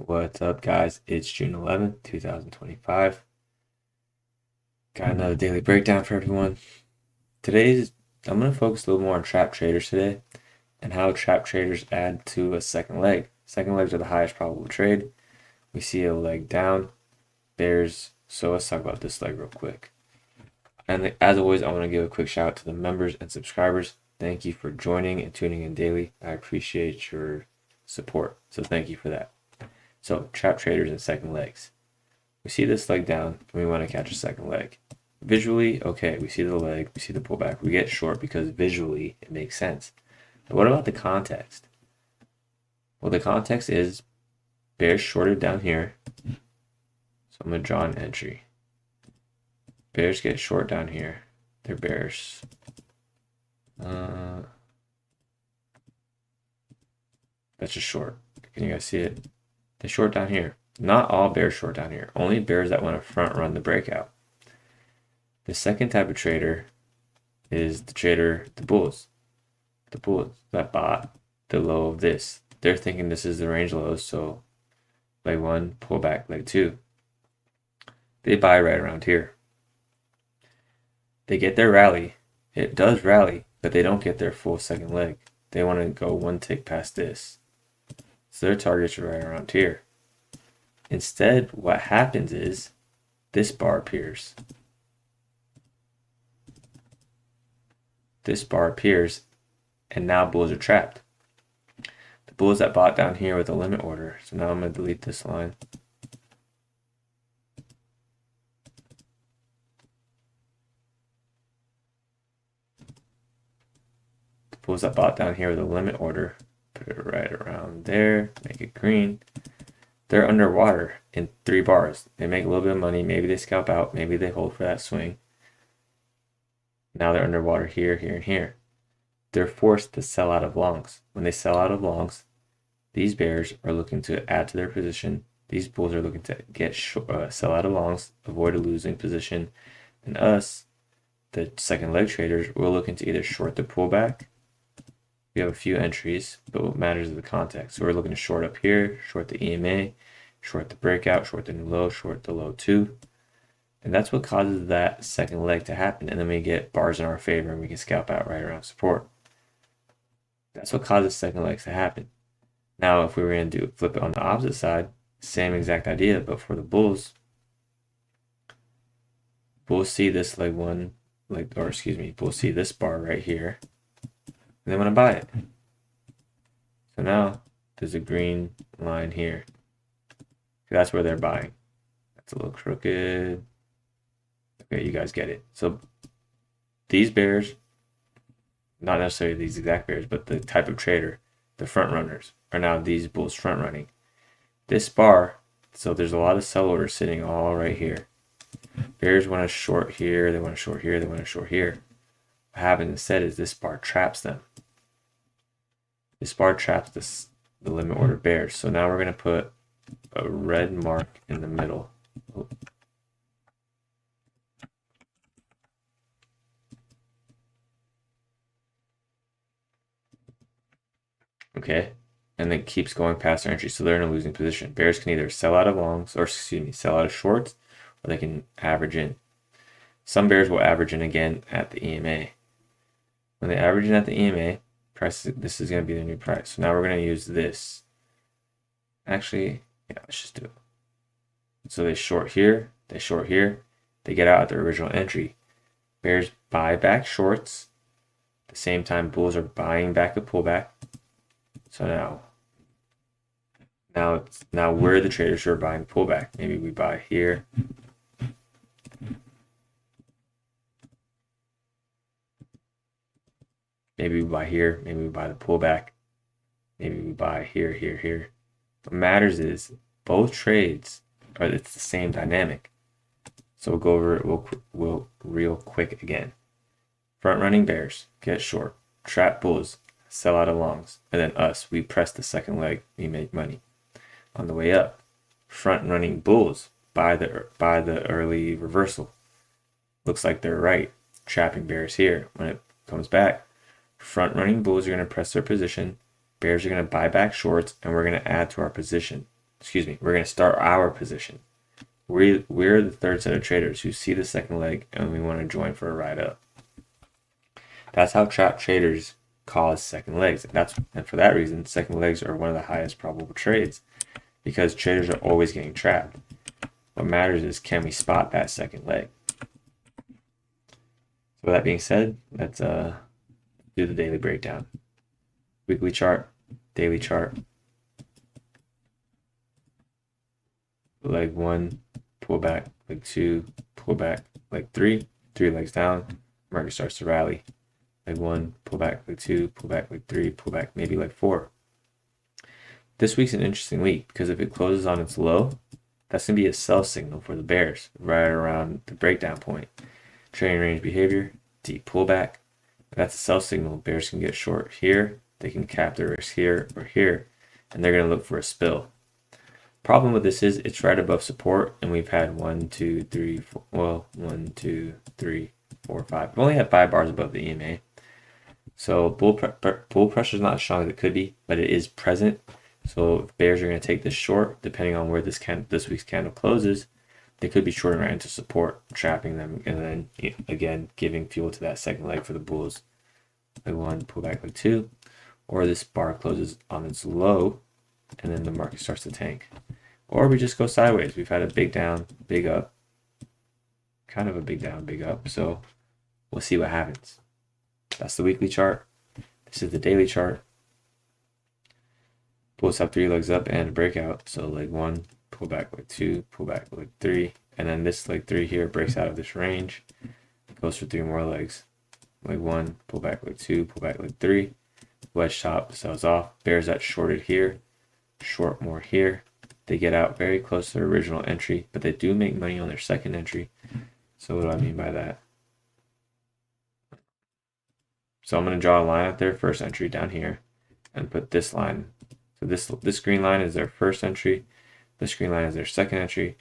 What's up, guys? It's June 11th, 2025. Got another daily breakdown for everyone. I'm going to focus a little more on trap traders today and how trap traders add to a second leg. Second legs are the highest probable trade. We see a leg down, bears. So let's talk about this leg real quick. And as always, I want to give a quick shout out to the members and subscribers. Thank you for joining and tuning in daily. I appreciate your support. So thank you for that. So trap traders and second legs. We see this leg down and we want to catch a second leg. Visually, okay, we see the leg, we see the pullback. We get short because visually it makes sense. But what about the context? Well, the context is bears shorted down here. So I'm going to draw an entry. Bears get short down here. They're bears. That's just short. Can you guys see it? They short down here. Not all bears short down here. Only bears that want to front run the breakout. The second type of trader is the bulls. The bulls that bought the low of this. They're thinking this is the range lows, so leg one, pull back, leg two. They buy right around here. They get their rally. It does rally, but they don't get their full second leg. They want to go one tick past this. So their targets are right around here. Instead, what happens is this bar appears. This bar appears, and now bulls are trapped. The bulls that bought down here with a limit order. So now I'm going to delete this line. The bulls that bought down here with a limit order, put it right around there, make it green. They're underwater in 3 bars. They make a little bit of money. Maybe they scalp out. Maybe they hold for that swing. Now they're underwater here, here, and here. They're forced to sell out of longs. When they sell out of longs, these bears are looking to add to their position. These bulls are looking to get sell out of longs, avoid a losing position. And us, the second leg traders, we're looking to either short the pullback. We have a few entries, but what matters is the context. So we're looking to short up here, short the EMA, short the breakout, short the new low, short the low 2. And that's what causes that second leg to happen. And then we get bars in our favor and we can scalp out right around support. That's what causes second legs to happen. Now, if we were going to flip it on the opposite side, same exact idea, but for the bulls see this leg one, bulls see this bar right here, and they want to buy it. So now there's a green line here. That's where they're buying. That's a little crooked. Okay, you guys get it. So these bears, not necessarily these exact bears, but the type of trader, the front runners, are now these bulls front running. This bar, so there's a lot of sell orders sitting all right here. Bears want to short here, they want to short here, they want to short here. What happens instead is this bar traps them. This bar traps the limit order bears. So now we're going to put a red mark in the middle. Okay, and then keeps going past their entry, so they're in a losing position. Bears can either sell out of longs, or sell out of shorts, or they can average in. Some bears will average in again at the EMA. When they average in at the EMA, this is going to be the new price. So now we're going to use this. Actually, yeah, let's just do it. So they short here, they get out at their original entry. Bears buy back shorts. At the same time, bulls are buying back a pullback. So now we're the traders who are buying pullback. Maybe we buy here. Maybe we buy here. Maybe we buy the pullback. Maybe we buy here, here, here. What matters is both trades it's the same dynamic. So we'll go over it real quick again. Front running bears get short. Trap bulls sell out of longs, and then us, we press the second leg, we make money. On the way up, front running bulls buy the early reversal. Looks like they're right, trapping bears here. When it comes back, front running bulls are going to press their position, bears are going to buy back shorts, and we're going to add to our position. we're going to start our position. We're the third set of traders who see the second leg and we want to join for a ride up. That's how trap traders cause second legs. And for that reason, second legs are one of the highest probable trades because traders are always getting trapped. What matters is, can we spot that second leg? So with that being said, let's do the daily breakdown. Weekly chart, daily chart. Leg 1, pull back. Leg 2, pull back. Leg 3, 3 legs down. Market starts to rally. Leg 1, pull back. Leg 2, pull back. Leg 3, pull back. Maybe leg 4. This week's an interesting week because if it closes on its low, that's going to be a sell signal for the bears right around the breakdown point. Trading range behavior, deep pullback. If that's a sell signal, bears can get short here. They can cap their risk here or here, and they're going to look for a spill. Problem with this is it's right above support, and we've had 1, 2, 3, 4, well, 1, 2, 3, 4, 5. We've only had 5 bars above the EMA. So bull pressure is not as strong as it could be, but it is present. So if bears are going to take this short, depending on where this week's candle closes, they could be shorting right into support, trapping them, and then again giving fuel to that second leg for the bulls. Leg 1, pull back. Leg 2, or this bar closes on its low, and then the market starts to tank. Or we just go sideways. We've had a big down, big up, kind of a big down, big up. So we'll see what happens. That's the weekly chart. This is the daily chart. Bulls have 3 legs up and a breakout. So leg 1, pull back. Leg 2, pull back. Leg 3, and then this leg 3 here breaks out of this range. Goes for 3 more legs. Leg 1, pull back. Leg 2, pull back. Leg 3. Wedge top, sells off. Bears that shorted here, short more here. They get out very close to their original entry, but they do make money on their second entry. So what do I mean by that? So I'm going to draw a line out there, first entry down here, and put this line. So this green line is their first entry. This green line is their second entry.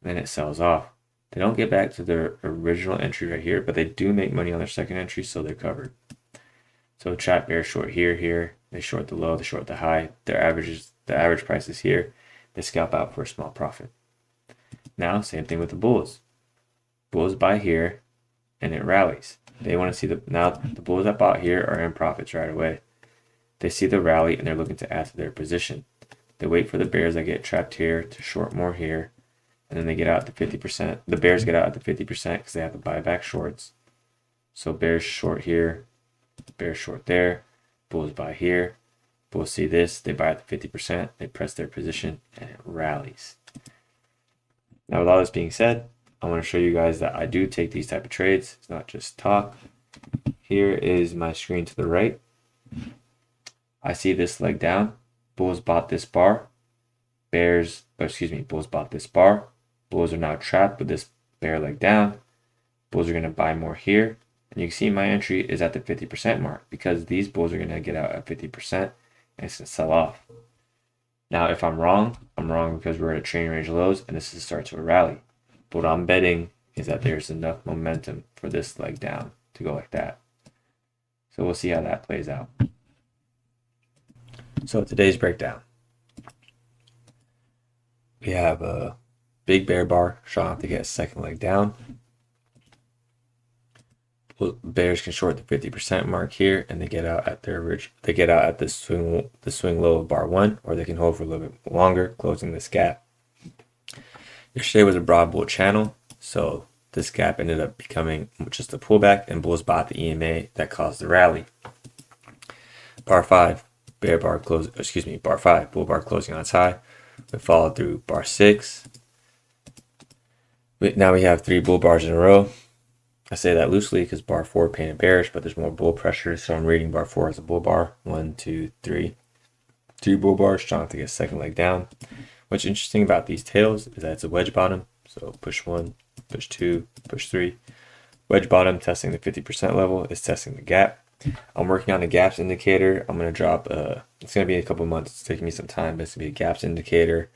Then it sells off. They don't get back to their original entry right here, but they do make money on their second entry, so they're covered. So trap bear short here. They short the low, they short the high. The average price is here. They scalp out for a small profit. Now, same thing with the bulls. Bulls buy here, and it rallies. They want to see the bulls that bought here are in profits right away. They see the rally, and they're looking to add to their position. They wait for the bears that get trapped here to short more here, and then they get out to 50%. The bears get out at the 50% because they have to buy back shorts. So bears short here, bears short there, bulls buy here. Bulls see this, they buy at the 50%, they press their position, and it rallies. Now, with all this being said, I want to show you guys that I do take these type of trades. It's not just talk. Here is my screen to the right. I see this leg down. Bulls bought this bar. Bulls bought this bar. Bulls are now trapped with this bear leg down. Bulls are going to buy more here. And you can see my entry is at the 50% mark because these bulls are going to get out at 50% and it's going to sell off. Now, if I'm wrong because we're at a trading range lows and this is the start to a rally. But what I'm betting is that there's enough momentum for this leg down to go like that. So we'll see how that plays out. So today's breakdown. We have a big bear bar showing off to get a second leg down. Bears can short the 50% mark here, and they get out at the swing low of bar 1, or they can hold for a little bit longer, closing this gap. Yesterday was a broad bull channel, so this gap ended up becoming just a pullback, and bulls bought the EMA that caused the rally. Bar 5, bull bar closing on its high. We followed through bar 6. Now we have 3 bull bars in a row. I say that loosely because bar 4 painted bearish, but there's more bull pressure, so I'm reading bar 4 as a bull bar. 1, 2, 3. 3 bull bars, strong to get a second leg down. What's interesting about these tails is that it's a wedge bottom. So push 1, push 2, push 3. Wedge bottom testing the 50% level is testing the gap. I'm working on a gaps indicator. I'm going to drop, it's going to be a couple months. It's taking me some time, but it's going to be a gaps indicator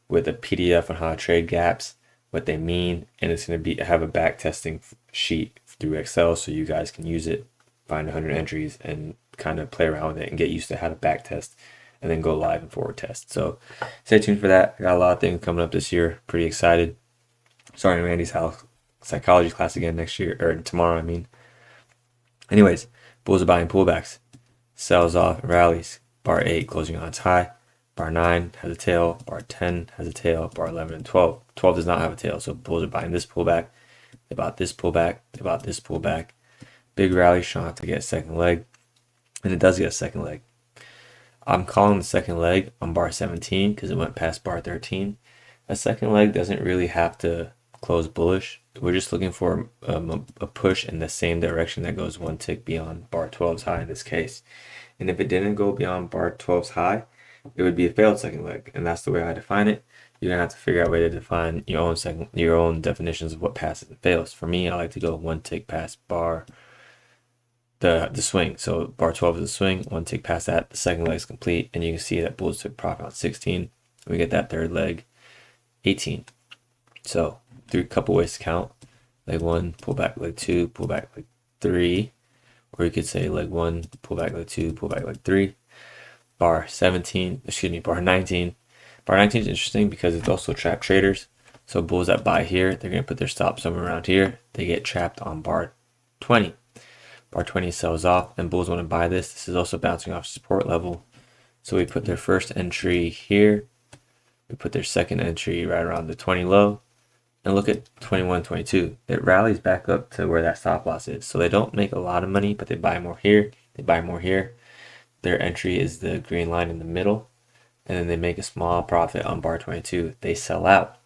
with a PDF on how to trade gaps, what they mean, and it's going to have a back testing sheet through Excel so you guys can use it, find 100 entries, and kind of play around with it and get used to how to back test and then go live and forward test. So stay tuned for that. I got a lot of things coming up this year. Pretty excited. Starting Randy's house psychology class again next year, or tomorrow, I mean. Anyways, bulls are buying pullbacks. Sells off and rallies. Bar 8 closing on its high. Bar 9 has a tail. Bar 10 has a tail. Bar 11 and 12. 12 does not have a tail, so bulls are buying this pullback. They bought this pullback. They bought this pullback. Big rally shot to get a second leg. And it does get a second leg. I'm calling the second leg on bar 17 because it went past bar 13. A second leg doesn't really have to close bullish. We're just looking for a push in the same direction that goes one tick beyond bar 12's high in this case. And if it didn't go beyond bar 12's high, it would be a failed second leg. And that's the way I define it. You're gonna have to figure out a way to define your own definitions of what passes and fails. For me, I like to go one tick past bar the swing. So bar 12 is the swing, one tick past that, the second leg is complete, and you can see that bulls took profit on 16. We get that third leg 18. So a couple ways to count. Leg 1, pull back leg 2, pull back leg 3, or you could say leg 1, pull back leg 2, pull back leg 3. Bar 17, excuse me, bar 19. Bar 19 is interesting because it's also trap traders. So bulls that buy here, they're going to put their stop somewhere around here. They get trapped on bar 20. Bar 20 sells off, and bulls want to buy this. This is also bouncing off support level. So we put their first entry here. We put their second entry right around the 20 low. And look at 21, 22. It rallies back up to where that stop loss is. So they don't make a lot of money, but they buy more here. They buy more here. Their entry is the green line in the middle. And then they make a small profit on bar 22. They sell out.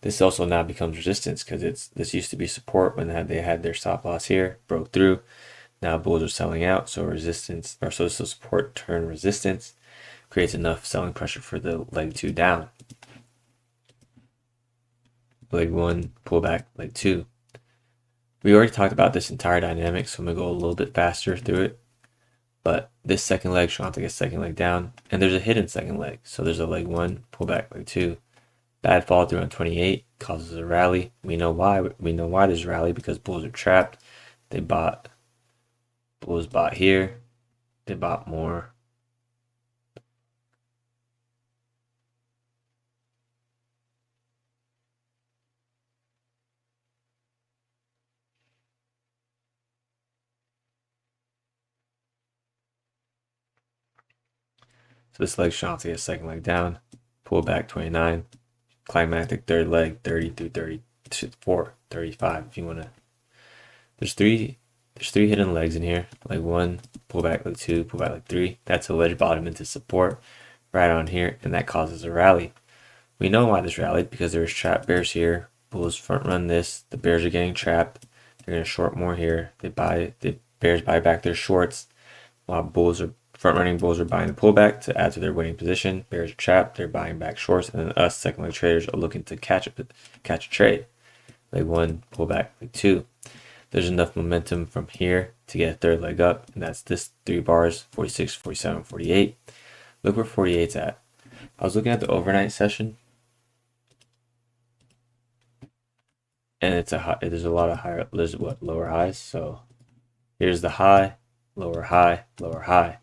This also now becomes resistance because this used to be support when they had their stop loss here, broke through. Now bulls are selling out, so resistance, or so support turn resistance creates enough selling pressure for the leg 2 down. Leg 1, pull back, leg 2. We already talked about this entire dynamic, so I'm going to go a little bit faster through it. But this second leg, Shanta gets second leg down, and there's a hidden second leg. So there's a leg 1, pull back, leg 2. Bad fall through on 28 causes a rally. We know why. We know why there's a rally because bulls are trapped. Bulls bought here. They bought more. So this leg shot to get second leg down. Pull back 29. Climactic third leg 30 through 34, 35 if you want to. There's three hidden legs in here. Leg 1, pull back leg 2, pull back leg 3. That's a wedge bottom into support right on here, and that causes a rally. We know why this rallied because there's trap bears here. Bulls front run this. The bears are getting trapped. They're going to short more here. The bears buy back their shorts while front running bulls are buying the pullback to add to their winning position. Bears are trapped. They're buying back shorts, and then us second leg traders are looking to catch a trade. Leg 1, pull back leg 2. There's enough momentum from here to get a third leg up, and that's this 3 bars, 46, 47, 48. Look where 48's at. I was looking at the overnight session, and there's a lot of lower highs. So here's the high, lower high, lower high.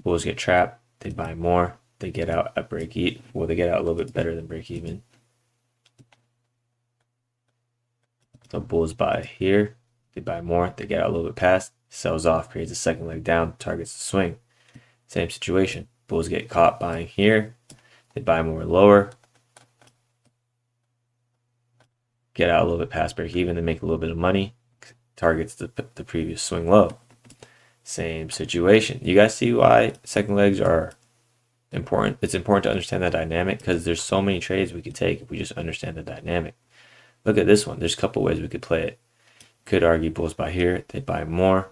Bulls get trapped. They buy more. They get out at break even. Well, they get out a little bit better than break even. So bulls buy here. They buy more. They get out a little bit past. Sells off. Creates a second leg down. Targets the swing. Same situation. Bulls get caught buying here. They buy more lower. Get out a little bit past break even. They make a little bit of money. Targets the previous swing low. Same situation. You guys see why second legs are important? It's important to understand that dynamic because there's so many trades we could take if we just understand the dynamic. Look at this one. There's a couple ways we could play it. Could argue bulls buy here. They buy more.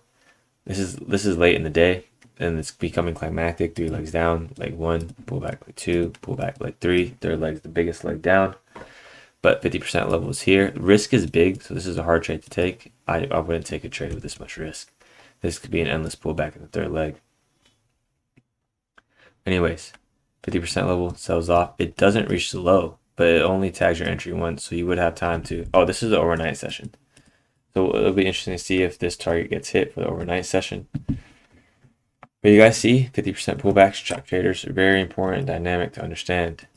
This is late in the day, and it's becoming climactic. 3 legs down. Leg 1, pull back leg 2, pull back leg 3. Third leg's the biggest leg down. But 50% level is here. Risk is big, so this is a hard trade to take. I wouldn't take a trade with this much risk. This could be an endless pullback in the third leg. Anyways, 50% level sells off. It doesn't reach the low, but it only tags your entry once, so you would have time to... Oh, this is the overnight session. So it'll be interesting to see if this target gets hit for the overnight session. But you guys see 50% pullbacks, chop traders are very important dynamic to understand.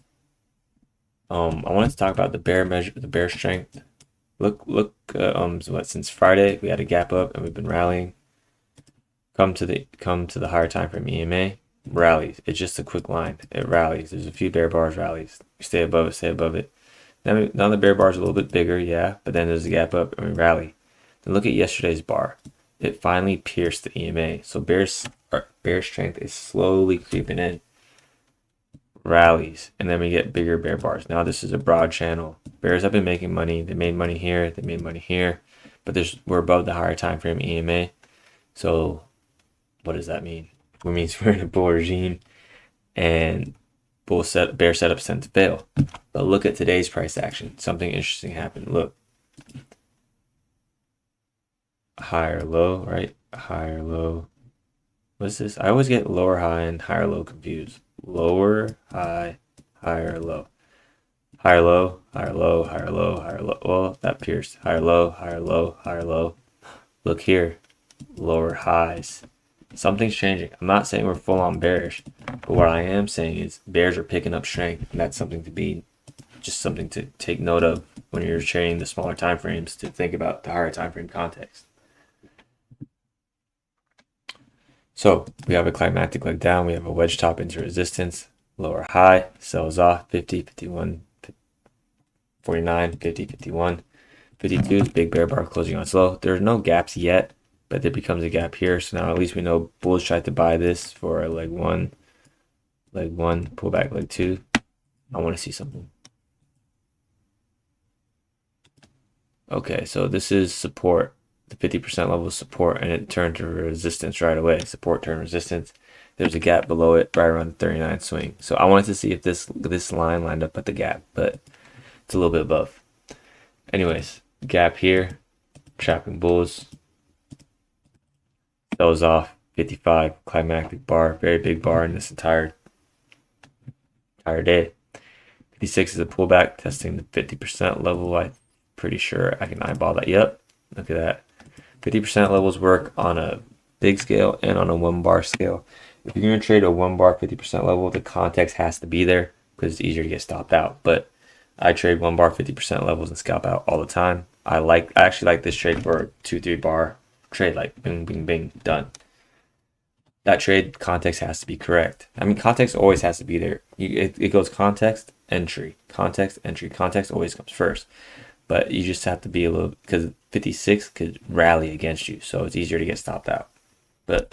I wanted to talk about the bear measure, the bear strength. Look, since Friday we had a gap up and we've been rallying. Come to the higher time frame EMA, rallies. It's just a quick line. It rallies. There's a few bear bars rallies. We stay above it, stay above it. Now the bear bar is a little bit bigger, yeah, but then there's a gap up and we rally. Then look at yesterday's bar. It finally pierced the EMA. So bear strength is slowly creeping in. Rallies, and then we get bigger bear bars. Now this is a broad channel. Bears have been making money. They made money here. They made money here, but we're above the higher time frame EMA. So what does that mean? It means we're in a bull regime, and bear setups tend to fail. But look at today's price action. Something interesting happened. Look, higher low, right? Higher low. What's this? I always get lower high and higher low confused. Lower high, higher low, higher low, higher low, higher low, higher low. Well, that pierced. Higher low, higher low, higher low. Look here, lower highs. Something's changing. I'm not saying we're full on bearish, but what I am saying is bears are picking up strength, and that's something to take note of when you're trading the smaller time frames, to think about the higher time frame context. So we have a climactic leg down. We have a wedge top into resistance, lower high, sells off 50, 51, 49, 50, 51, 52 is big bear bar closing on slow. There's no gaps yet, but there becomes a gap here. So now at least we know bulls tried to buy this for leg one, pull back leg two. I want to see something. Okay, so this is support. The 50% level of support, and it turned to resistance right away. Support turned resistance. There's a gap below it right around the 39 swing. So I wanted to see if this line lined up at the gap, but it's a little bit above. Anyways, gap here, trapping bulls. Sells off 55, climactic bar, very big bar in this entire day. 56 is a pullback, testing the 50% level. I'm pretty sure I can eyeball that. Yep, look at that. 50% levels work on a big scale and on a 1 bar scale. If you're going to trade a 1 bar 50% level, the context has to be there because it's easier to get stopped out. But I trade 1 bar 50% levels and scalp out all the time. I actually like this trade for a 2-3 bar trade, like bing, bing, bing, done. That trade context has to be correct. I mean, context always has to be there. It goes context, entry, context, entry. Context always comes first. But you just have to be a little, because 56 could rally against you, so it's easier to get stopped out. But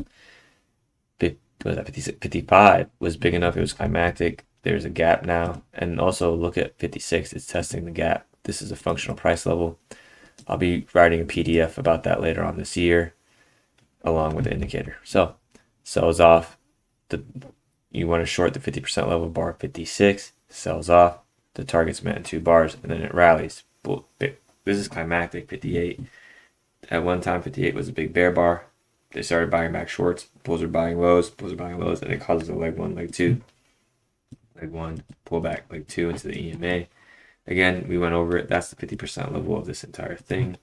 55 was big enough. It was climactic. There's a gap now. And also look at 56. It's testing the gap. This is a functional price level. I'll be writing a PDF about that later on this year, along with the indicator. So sells off. You want to short the 50% level bar 56. Sells off. The target's met in 2 bars, and then it rallies. This is climactic 58. At one time, 58 was a big bear bar. They started buying back shorts. Bulls are buying lows, and it causes a leg 1, leg 2. Leg 1, pull back, leg 2 into the EMA. Again, we went over it. That's the 50% level of this entire thing.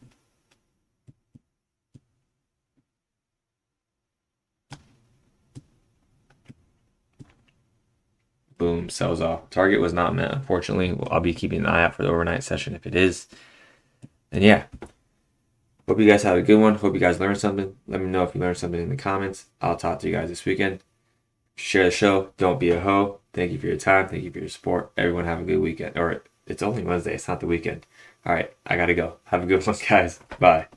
Boom, sells off. Target was not met, unfortunately. I'll be keeping an eye out for the overnight session if it is. And yeah, hope you guys have a good one. Hope you guys learned something. Let me know if you learned something in the comments. I'll talk to you guys this weekend. Share the show. Don't be a hoe. Thank you for your time. Thank you for your support. Everyone have a good weekend. Or it's only Wednesday. It's not the weekend. All right, I got to go. Have a good one, guys. Bye.